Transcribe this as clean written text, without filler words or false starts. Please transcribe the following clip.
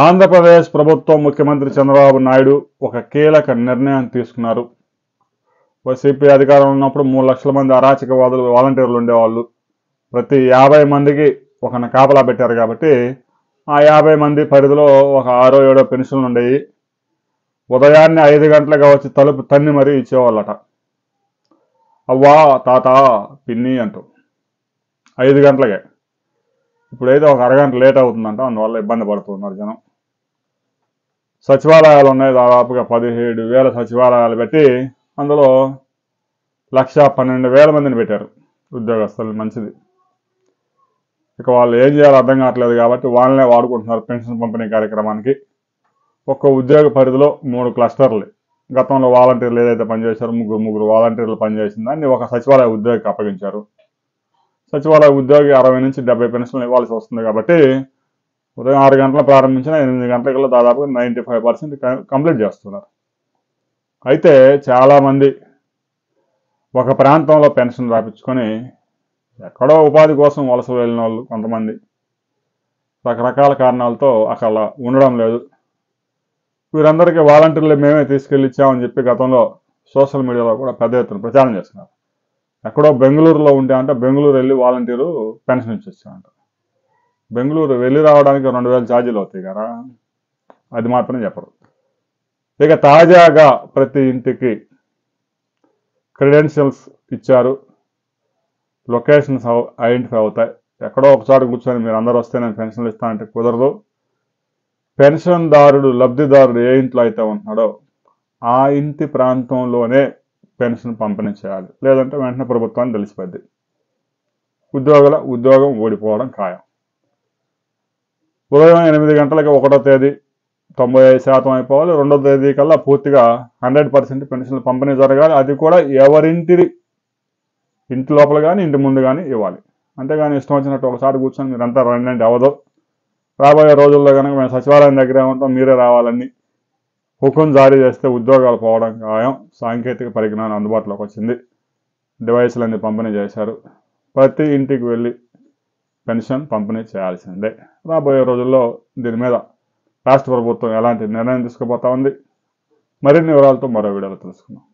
ఆంధ్రప్రదేశ్ ప్రభుత్వం ముఖ్యమంత్రి చంద్రబాబు నాయుడు ఒక కీలక నిర్ణయం తీసుకున్నారు. వైసీపీ అధికారంలో ఉన్నప్పుడు 3 లక్షల మంది అరాచకవాదులు వాలంటీర్లు ఉండేవాళ్ళు. ప్రతి 50 మందికి ఒక కాపలా పెట్టారు కాబట్టి ఆ 50 మంది పరిధిలో ఒక 6-7 పెన్షన్లు ఉండేవి. ఉదయాన్నే 5 గంటలుగా వచ్చి తలుపు తన్ని మరీ ఇచ్చేవాళ్ళట. అవ్వా తాత పిన్ని అంటూ 5 గంటలకే. ఇప్పుడైతే ఒక అరగంట లేట్ అవుతుందంట, అందువల్ల ఇబ్బంది పడుతున్నారు జనం. సచివాలయాలు ఉన్నాయి, దాదాపుగా 17,000 సచివాలయాలు పెట్టి అందులో 1,12,000 మందిని పెట్టారు ఉద్యోగస్తులు. మంచిది. ఇక వాళ్ళు ఏం చేయాలో అర్థం కావట్లేదు కాబట్టి వాళ్ళనే వాడుకుంటున్నారు పెన్షన్ పంపిణీ కార్యక్రమానికి. ఒక్క ఉద్యోగ పరిధిలో 3 క్లస్టర్లు. గతంలో వాలంటీర్లు ఏదైతే పనిచేశారో ముగ్గురు వాలంటీర్లు పనిచేసిన దాన్ని ఒక సచివాలయ ఉద్యోగికి అప్పగించారు. సచివాలయ ఉద్యోగి 60 నుంచి 70 పెన్షన్లు ఇవ్వాల్సి వస్తుంది కాబట్టి ఉదయం 6 గంటలు ప్రారంభించిన 8 గంటలకల్లా దాదాపుగా 95% కంప్లీట్ చేస్తున్నారు. అయితే చాలామంది ఒక ప్రాంతంలో పెన్షన్ రాపించుకొని ఎక్కడో ఉపాధి కోసం వలస వెళ్ళిన వాళ్ళు కొంతమంది రకరకాల కారణాలతో అక్కడ ఉండడం లేదు. వీరందరికీ వాలంటీర్లు మేమే తీసుకెళ్ళి ఇచ్చామని చెప్పి గతంలో సోషల్ మీడియాలో కూడా పెద్ద ఎత్తున ప్రచారం చేస్తున్నారు. ఎక్కడో బెంగళూరులో ఉంటే అంటే బెంగళూరు వెళ్ళి వాలంటీరు పెన్షన్ ఇచ్చేస్తామంట. బెంగళూరు వెళ్ళి రావడానికి 2,000 ఛార్జీలు అవుతాయి కదా, అది మాత్రం చెప్పరు. ఇక తాజాగా ప్రతి ఇంటికి క్రెడెన్షియల్స్ ఇచ్చారు. లొకేషన్స్ ఐడెంటిఫై అవుతాయి. ఎక్కడో ఒకసారి కూర్చొని మీరు అందరూ వస్తే నేను పెన్షన్లు ఇస్తానంటే కుదరదు. పెన్షన్దారుడు లబ్ధిదారుడు ఏ ఇంట్లో అయితే ఉంటున్నాడో ఆ ఇంటి ప్రాంతంలోనే పెన్షన్ పంపిణీ చేయాలి, లేదంటే వెంటనే ప్రభుత్వాన్ని తెలిసిపోద్ది. ఉద్యోగం ఓడిపోవడం ఖాయం. ఉదయం 8 గంటలకి 1వ తేదీ 95% అయిపోవాలి. 2వ తేదీ కల్లా పూర్తిగా 100% పెన్షన్లు పంపిణీ జరగాలి. అది కూడా ఇంటి లోపల కానీ ఇంటి ముందు కానీ ఇవ్వాలి. అంతేగాని ఇష్టం వచ్చినట్టు ఒకసారి కూర్చొని మీరంతా రండి అవ్వదు. రాబోయే రోజుల్లో కనుక మేము సచివాలయం దగ్గరే ఉంటాం, మీరే రావాలని హుకుం జారీ చేస్తే ఉద్యోగాలు పోవడం ఖాయం. సాంకేతిక పరిజ్ఞానం అందుబాటులోకి వచ్చింది. డివైసులన్నీ పంపిణీ చేశారు. ప్రతి ఇంటికి వెళ్ళి పెన్షన్ పంపిణీ చేయాల్సిందే. రాబోయే రోజుల్లో దీని మీద రాష్ట్ర ప్రభుత్వం ఎలాంటి నిర్ణయం తీసుకోబోతా ఉంది, మరిన్ని వివరాలతో మరో వీడియోలో తెలుసుకుందాం.